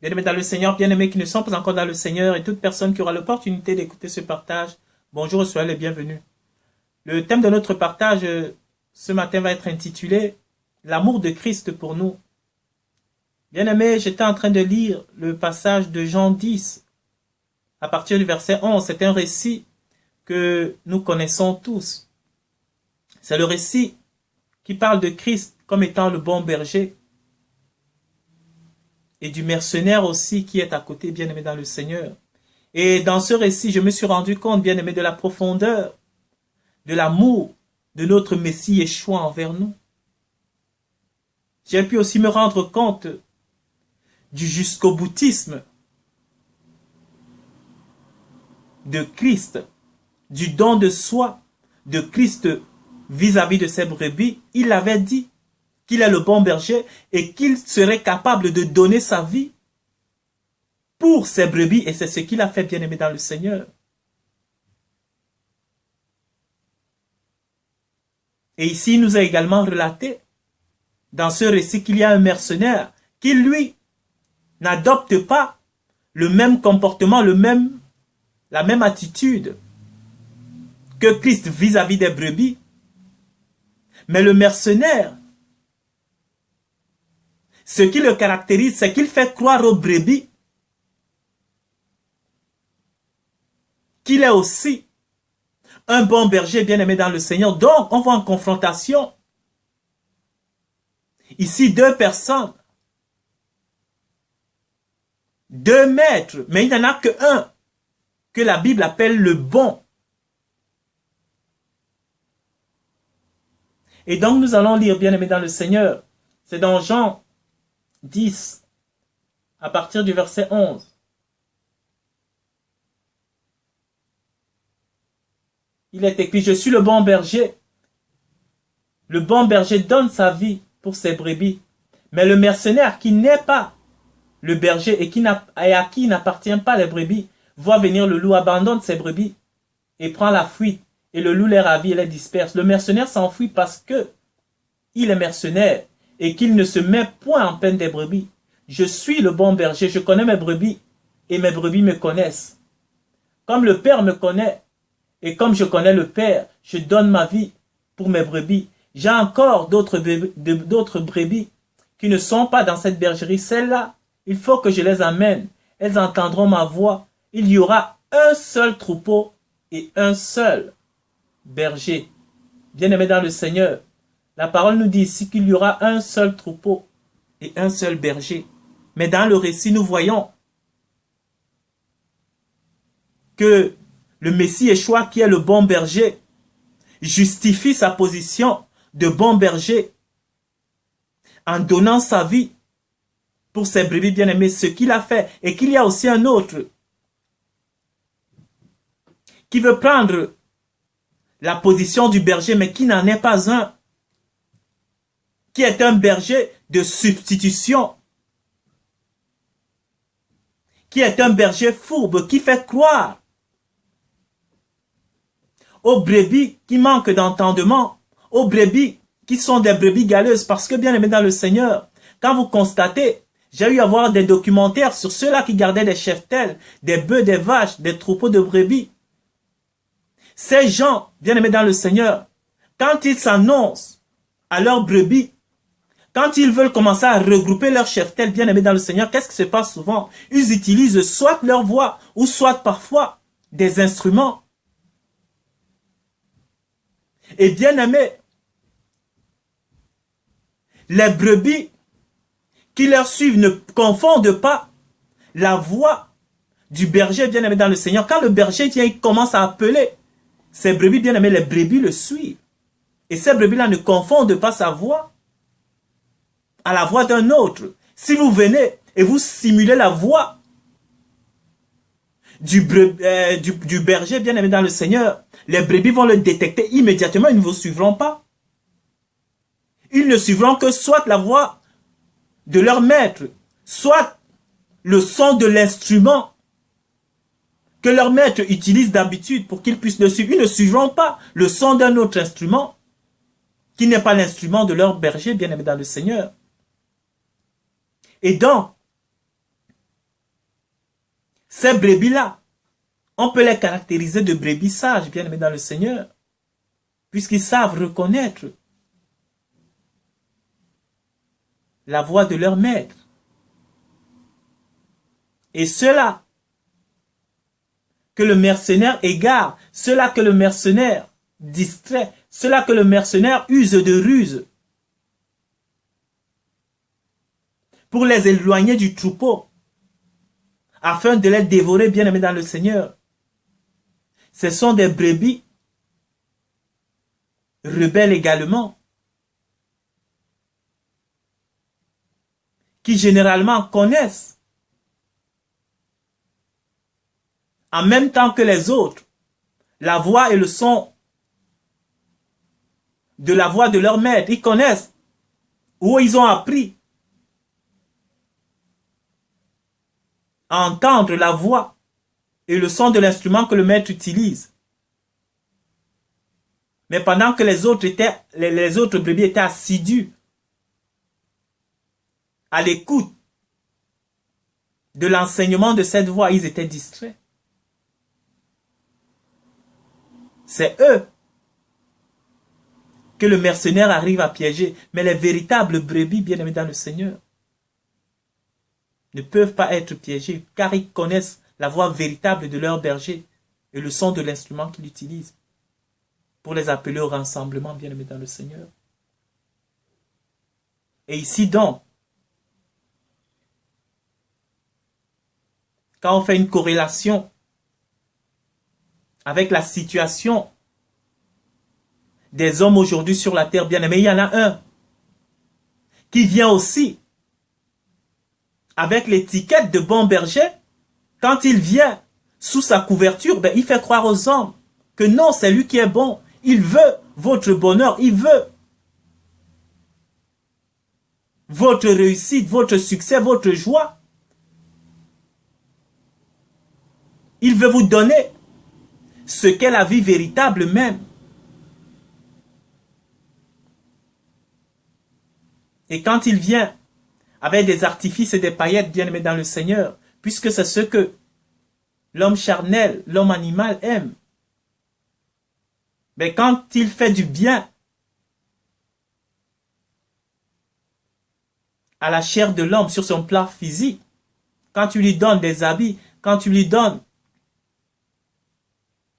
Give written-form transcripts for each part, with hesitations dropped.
Bien-aimés dans le Seigneur, bien-aimés qui ne sont pas encore dans le Seigneur et toute personne qui aura l'opportunité d'écouter ce partage, bonjour et soyez les bienvenus. Le thème de notre partage ce matin va être intitulé « L'amour de Christ pour nous ». Bien-aimés, j'étais en train de lire le passage de Jean 10 à partir du verset 11. C'est un récit que nous connaissons tous. C'est le récit qui parle de Christ comme étant le bon berger et du mercenaire aussi qui est à côté, bien-aimé dans le Seigneur. Et dans ce récit, je me suis rendu compte, bien-aimé, de la profondeur, de l'amour de notre Messie Yeshua envers nous. J'ai pu aussi me rendre compte du jusqu'au boutisme de Christ, du don de soi de Christ vis-à-vis de ses brebis. Il avait dit qu'il est le bon berger et qu'il serait capable de donner sa vie pour ses brebis. Et c'est ce qu'il a fait, bien-aimé dans le Seigneur. Et ici, il nous a également relaté dans ce récit qu'il y a un mercenaire qui, lui, n'adopte pas le même comportement, la même attitude que Christ vis-à-vis des brebis. Mais le mercenaire, ce qui le caractérise, c'est qu'il fait croire aux brebis qu'il est aussi un bon berger bien-aimé dans le Seigneur. Donc, on voit en confrontation ici deux personnes, deux maîtres, mais il n'y en a qu'un que la Bible appelle le bon. Et donc, nous allons lire, bien-aimé dans le Seigneur. C'est dans Jean 10, à partir du verset 11. Il est écrit, « Je suis le bon berger. Le bon berger donne sa vie pour ses brebis. Mais le mercenaire qui n'est pas le berger et à qui n'appartient pas les brebis, voit venir le loup, abandonne ses brebis et prend la fuite. Et le loup les ravit et les disperse. Le mercenaire s'enfuit parce que il est mercenaire et qu'il ne se met point en peine des brebis. Je suis le bon berger, je connais mes brebis et mes brebis me connaissent. Comme le Père me connaît et comme je connais le Père, je donne ma vie pour mes brebis. J'ai encore d'autres brebis qui ne sont pas dans cette bergerie. Celles-là, il faut que je les amène. Elles entendront ma voix. Il y aura un seul troupeau et un seul berger. Bien-aimé dans le Seigneur, la parole nous dit ici qu'il y aura un seul troupeau et un seul berger. Mais dans le récit, nous voyons que le Messie Yeshua, qui est le bon berger, justifie sa position de bon berger en donnant sa vie pour ses brebis bien-aimés, ce qu'il a fait. Et qu'il y a aussi un autre qui veut prendre la position du berger, mais qui n'en est pas un, qui est un berger de substitution, qui est un berger fourbe, qui fait croire aux brebis qui manquent d'entendement, aux brebis qui sont des brebis galeuses, parce que bien aimé dans le Seigneur, quand vous constatez, j'ai eu à voir des documentaires sur ceux-là qui gardaient des cheptels, des bœufs, des vaches, des troupeaux de brebis. Ces gens, bien aimés dans le Seigneur, quand ils s'annoncent à leurs brebis, quand ils veulent commencer à regrouper leurs cheptels, bien aimés dans le Seigneur, qu'est-ce qui se passe souvent? Ils utilisent soit leur voix, ou soit parfois des instruments. Et bien aimés, les brebis qui leur suivent ne confondent pas la voix du berger bien aimé dans le Seigneur. Quand le berger vient, il commence à appeler ces brebis bien aimés, les brebis le suivent. Et ces brebis-là ne confondent pas sa voix à la voix d'un autre. Si vous venez et vous simulez la voix du berger bien aimé dans le Seigneur, les brebis vont le détecter immédiatement, ils ne vous suivront pas. Ils ne suivront que soit la voix de leur maître, soit le son de l'instrument que leur maître utilise d'habitude pour qu'ils puissent le suivre. Ils ne suivront pas le son d'un autre instrument qui n'est pas l'instrument de leur berger bien aimé dans le Seigneur. Et donc, Ces brebis-là, on peut les caractériser de brebis sages, bien-aimés dans le Seigneur, puisqu'ils savent reconnaître la voix de leur maître. Et ceux-là que le mercenaire égare, ceux-là que le mercenaire distrait, ceux-là que le mercenaire use de ruse pour les éloigner du troupeau, afin de les dévorer, bien-aimés dans le Seigneur. Ce sont des brebis rebelles également, qui généralement connaissent en même temps que les autres la voix et le son de la voix de leur maître. Ils connaissent où ils ont appris à entendre la voix et le son de l'instrument que le maître utilise. Mais pendant que les autres brebis étaient assidus à l'écoute de l'enseignement de cette voix, ils étaient distraits. C'est eux que le mercenaire arrive à piéger. Mais les véritables brebis, bien-aimés dans le Seigneur, ne peuvent pas être piégés, car ils connaissent la voix véritable de leur berger et le son de l'instrument qu'il utilise pour les appeler au rassemblement, bien-aimés dans le Seigneur. Et ici donc, quand on fait une corrélation avec la situation des hommes aujourd'hui sur la terre, bien-aimés, il y en a un qui vient aussi avec l'étiquette de bon berger. Quand il vient sous sa couverture, ben, il fait croire aux hommes que non, c'est lui qui est bon. Il veut votre bonheur, il veut votre réussite, votre succès, votre joie. Il veut vous donner ce qu'est la vie véritable même. Et quand il vient avec des artifices et des paillettes, bien-aimés dans le Seigneur, puisque c'est ce que l'homme charnel, l'homme animal aime. Mais quand il fait du bien à la chair de l'homme sur son plan physique, quand tu lui donnes des habits, quand tu lui donnes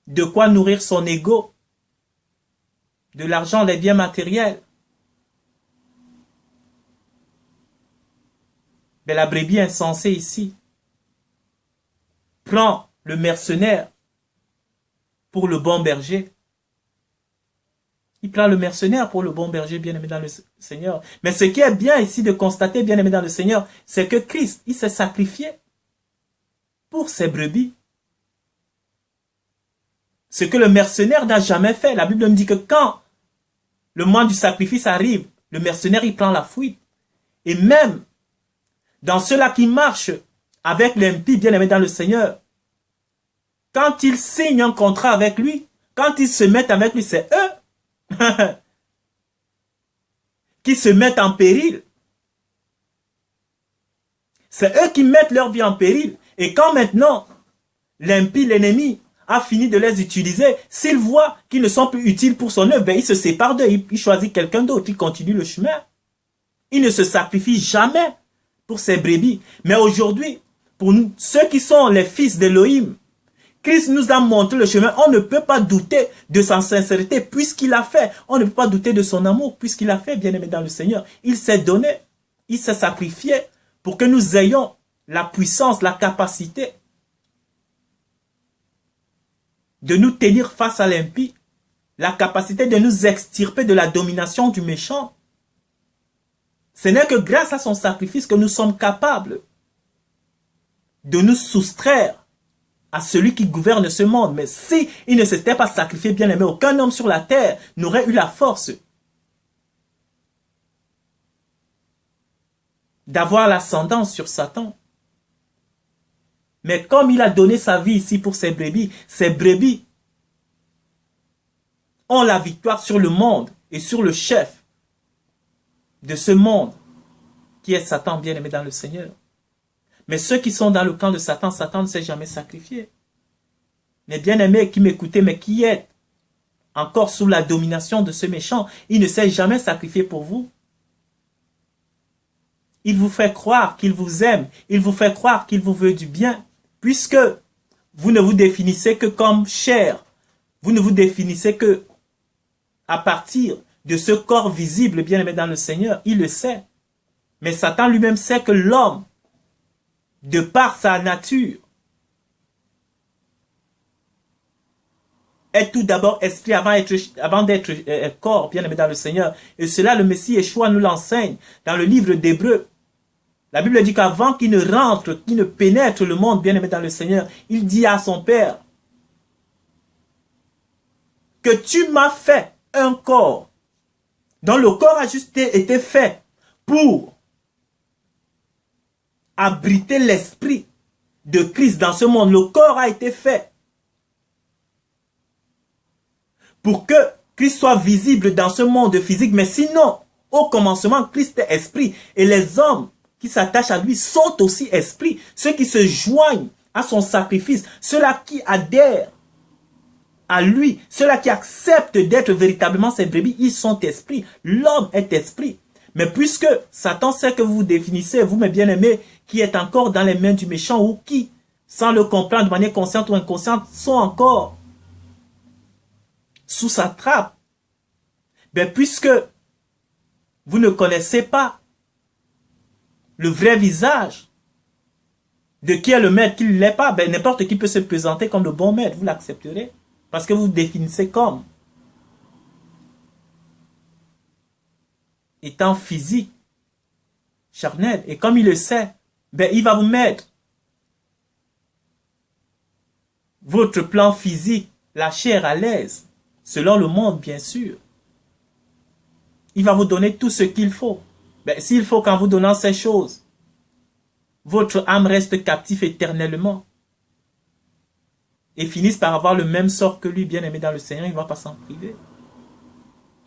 de quoi nourrir son ego, de l'argent, des biens matériels, mais la brebis insensée ici prend le mercenaire pour le bon berger. Il prend le mercenaire pour le bon berger, bien-aimé dans le Seigneur. Mais ce qui est bien ici de constater, bien-aimé dans le Seigneur, c'est que Christ, il s'est sacrifié pour ses brebis. Ce que le mercenaire n'a jamais fait. La Bible me dit que quand le moment du sacrifice arrive, le mercenaire, il prend la fuite. Et même dans ceux-là qui marchent avec l'impie, bien-aimé dans le Seigneur, quand ils signent un contrat avec lui, quand ils se mettent avec lui, c'est eux qui se mettent en péril. C'est eux qui mettent leur vie en péril. Et quand maintenant, l'impie, l'ennemi, a fini de les utiliser, s'il voit qu'ils ne sont plus utiles pour son œuvre, ben il se sépare d'eux, il choisit quelqu'un d'autre, il continue le chemin. Il ne se sacrifie jamais pour ses brebis. Mais aujourd'hui, pour nous, ceux qui sont les fils d'Élohim, Christ nous a montré le chemin. On ne peut pas douter de sa sincérité puisqu'il l'a fait. On ne peut pas douter de son amour puisqu'il l'a fait, bien-aimé dans le Seigneur. Il s'est donné, il s'est sacrifié pour que nous ayons la puissance, la capacité de nous tenir face à l'impie, la capacité de nous extirper de la domination du méchant. Ce n'est que grâce à son sacrifice que nous sommes capables de nous soustraire à celui qui gouverne ce monde. Mais si il ne s'était pas sacrifié, bien aimé, aucun homme sur la terre n'aurait eu la force d'avoir l'ascendance sur Satan. Mais comme il a donné sa vie ici pour ses brebis ont la victoire sur le monde et sur le chef de ce monde qui est Satan, bien aimé dans le Seigneur. Mais ceux qui sont dans le camp de Satan, Satan ne s'est jamais sacrifié. Les bien-aimés qui m'écoutez, mais qui êtes encore sous la domination de ce méchant, il ne s'est jamais sacrifié pour vous. Il vous fait croire qu'il vous aime, il vous fait croire qu'il vous veut du bien, puisque vous ne vous définissez que comme chair, vous ne vous définissez que à partir de ce corps visible, bien-aimé dans le Seigneur, il le sait. Mais Satan lui-même sait que l'homme, de par sa nature, est tout d'abord esprit avant d'être corps, bien-aimé dans le Seigneur. Et cela, le Messie Yeshua nous l'enseigne dans le livre d'Hébreux. La Bible dit qu'avant qu'il ne rentre, qu'il ne pénètre le monde, bien-aimé dans le Seigneur, il dit à son Père que tu m'as fait un corps dont le corps a juste été fait pour abriter l'esprit de Christ dans ce monde. Le corps a été fait pour que Christ soit visible dans ce monde physique. Mais sinon, au commencement, Christ est esprit. Et les hommes qui s'attachent à lui sont aussi esprits. Ceux qui se joignent à son sacrifice, ceux-là qui adhèrent à lui, ceux-là qui acceptent d'être véritablement ses brebis, ils sont esprits. L'homme est esprit. Mais puisque Satan sait que vous vous définissez, vous mes bien-aimés, qui êtes encore dans les mains du méchant ou qui, sans le comprendre de manière consciente ou inconsciente, sont encore sous sa trappe, ben puisque vous ne connaissez pas le vrai visage de qui est le maître, qui ne l'est pas, ben n'importe qui peut se présenter comme le bon maître, vous l'accepterez, parce que vous vous définissez comme étant physique, charnel, et comme il le sait, ben il va vous mettre votre plan physique, la chair à l'aise, selon le monde bien sûr. Il va vous donner tout ce qu'il faut. Ben, s'il faut qu'en vous donnant ces choses, votre âme reste captive éternellement et finisse par avoir le même sort que lui, bien-aimé dans le Seigneur, il ne va pas s'en priver.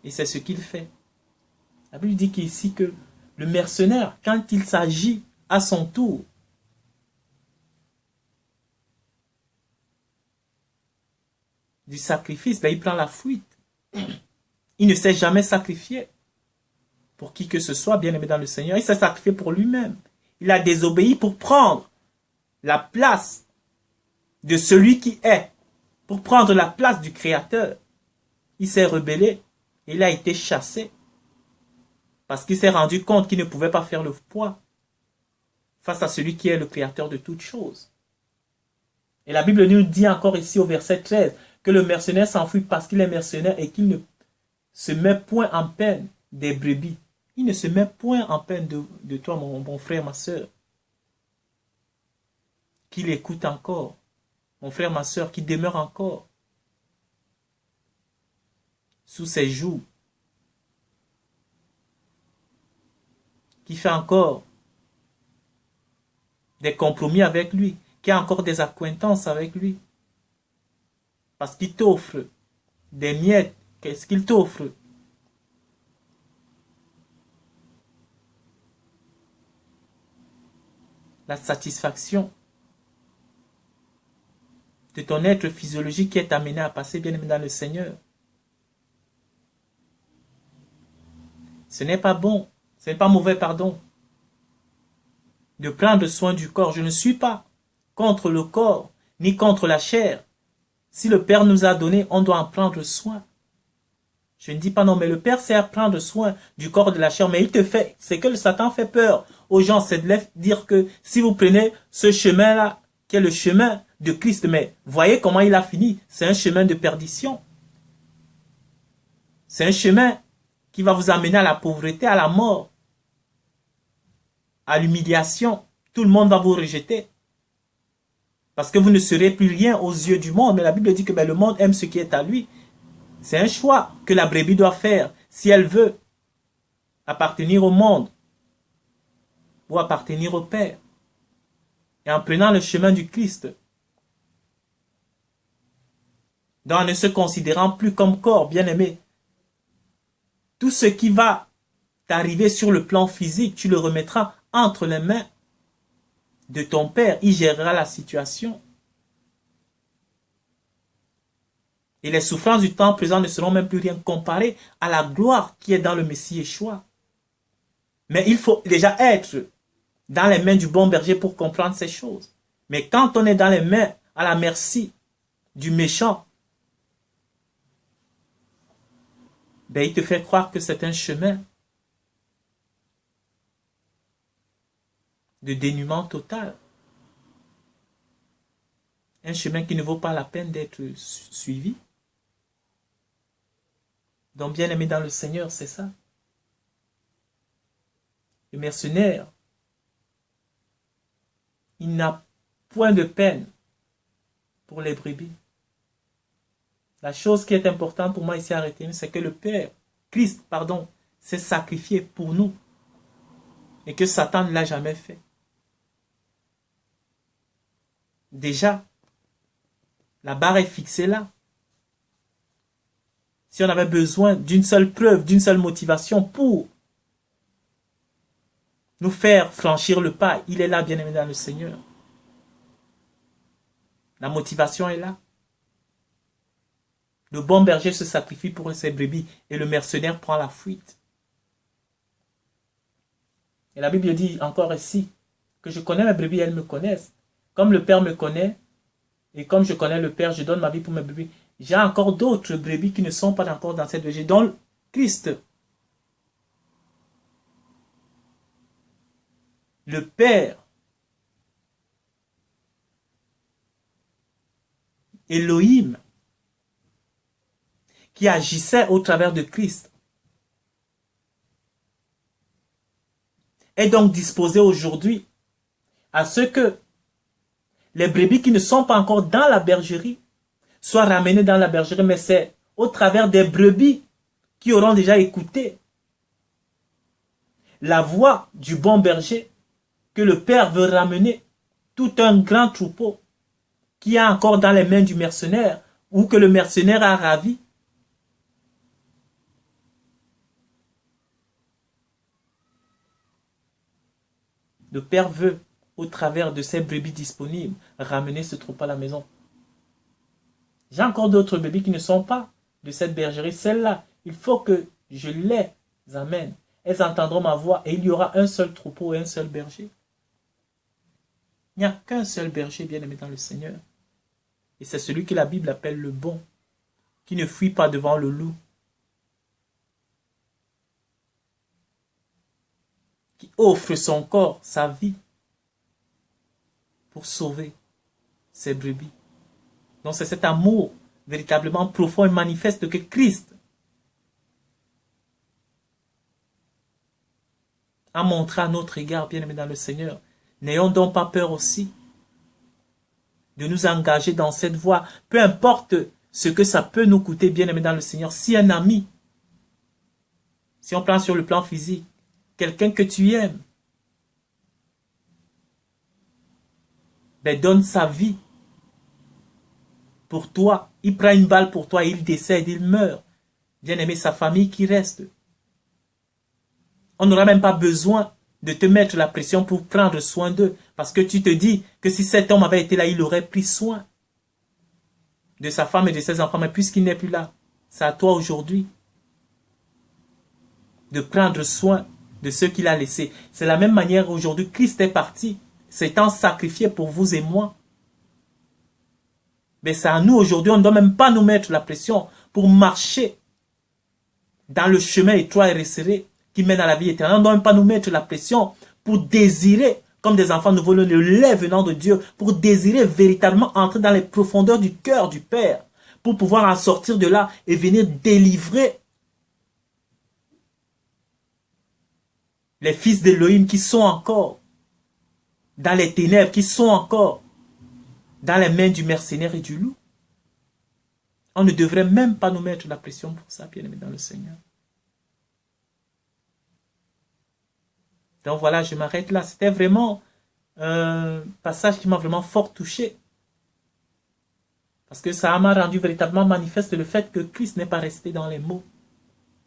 Et c'est ce qu'il fait. La Bible dit ici que le mercenaire, quand il s'agit à son tour du sacrifice, ben, il prend la fuite. Il ne s'est jamais sacrifié pour qui que ce soit, bien-aimé dans le Seigneur. Il s'est sacrifié pour lui-même. Il a désobéi pour prendre la place de celui qui est, pour prendre la place du Créateur. Il s'est rebellé et il a été chassé parce qu'il s'est rendu compte qu'il ne pouvait pas faire le poids face à celui qui est le Créateur de toutes choses. Et la Bible nous dit encore ici au verset 13 que le mercenaire s'enfuit parce qu'il est mercenaire et qu'il ne se met point en peine des brebis. Il ne se met point en peine de toi, mon frère, ma soeur. Qu'il écoute encore. Mon frère, ma soeur, qui demeure encore sous ses joues. Qui fait encore des compromis avec lui. Qui a encore des accointances avec lui. Parce qu'il t'offre des miettes. Qu'est-ce qu'il t'offre? La satisfaction de ton être physiologique qui est amené à passer bien aimé dans le Seigneur. Ce n'est pas bon, ce n'est pas mauvais, pardon, de prendre soin du corps. Je ne suis pas contre le corps, ni contre la chair. Si le Père nous a donné, on doit en prendre soin. Je ne dis pas non, mais le Père sait à prendre soin du corps et de la chair, mais il te fait, c'est que le Satan fait peur aux gens, c'est de dire que si vous prenez ce chemin-là, qui est le chemin de Christ, mais voyez comment il a fini, c'est un chemin de perdition. C'est un chemin qui va vous amener à la pauvreté, à la mort, à l'humiliation. Tout le monde va vous rejeter. Parce que vous ne serez plus rien aux yeux du monde. Mais la Bible dit que ben, le monde aime ce qui est à lui. C'est un choix que la brebis doit faire si elle veut appartenir au monde ou appartenir au Père. Et en prenant le chemin du Christ, donc en ne se considérant plus comme corps, bien-aimé, tout ce qui va t'arriver sur le plan physique, tu le remettras entre les mains de ton Père, il gérera la situation. Et les souffrances du temps présent ne seront même plus rien comparées à la gloire qui est dans le Messie Yeshua. Mais il faut déjà être dans les mains du bon berger pour comprendre ces choses. Mais quand on est dans les mains à la merci du méchant, ben il te fait croire que c'est un chemin de dénuement total. Un chemin qui ne vaut pas la peine d'être suivi. Donc, bien aimé dans le Seigneur, c'est ça. Le mercenaire, il n'a point de peine pour les brebis. La chose qui est importante pour moi ici à retenir, c'est que le Père, Christ, pardon, s'est sacrifié pour nous. Et que Satan ne l'a jamais fait. Déjà, la barre est fixée là. Si on avait besoin d'une seule preuve, d'une seule motivation pour nous faire franchir le pas, il est là, bien aimé dans le Seigneur. La motivation est là. Le bon berger se sacrifie pour ses brebis et le mercenaire prend la fuite. Et la Bible dit encore ici que je connais mes brebis, elles me connaissent. Comme le Père me connaît et comme je connais le Père, je donne ma vie pour mes brebis. J'ai encore d'autres brebis qui ne sont pas encore dans cette bergerie, dont Christ. Le Père, Elohim, qui agissait au travers de Christ, est donc disposé aujourd'hui à ce que les brebis qui ne sont pas encore dans la bergerie soient ramenées dans la bergerie, mais c'est au travers des brebis qui auront déjà écouté la voix du bon berger que le Père veut ramener tout un grand troupeau qui est encore dans les mains du mercenaire ou que le mercenaire a ravi. Le Père veut, au travers de ces brebis disponibles, ramener ce troupeau à la maison. J'ai encore d'autres brebis qui ne sont pas de cette bergerie. Celles-là, il faut que je les amène. Elles entendront ma voix et il y aura un seul troupeau et un seul berger. Il n'y a qu'un seul berger bien-aimé dans le Seigneur. Et c'est celui que la Bible appelle le bon, qui ne fuit pas devant le loup, qui offre son corps, sa vie, pour sauver ses brebis. Donc c'est cet amour véritablement profond et manifeste que Christ a montré à notre égard, bien-aimés dans le Seigneur. N'ayons donc pas peur aussi de nous engager dans cette voie, peu importe ce que ça peut nous coûter, bien-aimés dans le Seigneur. Si un ami, si on prend sur le plan physique, quelqu'un que tu aimes, ben donne sa vie pour toi, il prend une balle pour toi, il décède, il meurt. Bien-aimé, sa famille qui reste. On n'aura même pas besoin de te mettre la pression pour prendre soin d'eux. Parce que tu te dis que si cet homme avait été là, il aurait pris soin de sa femme et de ses enfants. Mais puisqu'il n'est plus là, c'est à toi aujourd'hui de prendre soin de ceux qu'il a laissés. C'est la même manière aujourd'hui, Christ est parti, s'étant sacrifié pour vous et moi. Mais c'est à nous aujourd'hui, on ne doit même pas nous mettre la pression pour marcher dans le chemin étroit et resserré qui mène à la vie éternelle. On ne doit même pas nous mettre la pression pour désirer, comme des enfants nouveau, le lait venant de Dieu, pour désirer véritablement entrer dans les profondeurs du cœur du Père, pour pouvoir en sortir de là et venir délivrer les fils d'Élohim qui sont encore dans les ténèbres, qui sont encore dans les mains du mercenaire et du loup. On ne devrait même pas nous mettre la pression pour ça, bien aimé dans le Seigneur. Donc voilà, je m'arrête là. C'était vraiment un passage qui m'a vraiment fort touché. Parce que ça m'a rendu véritablement manifeste le fait que Christ n'est pas resté dans les mots.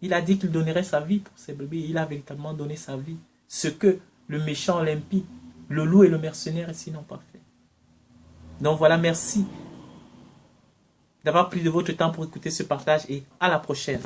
Il a dit qu'il donnerait sa vie pour ses brebis. Il a véritablement donné sa vie. Ce que le méchant, l'impie, Le loup et le mercenaire ici n'ont pas fait. Donc voilà, merci d'avoir pris de votre temps pour écouter ce partage et à la prochaine.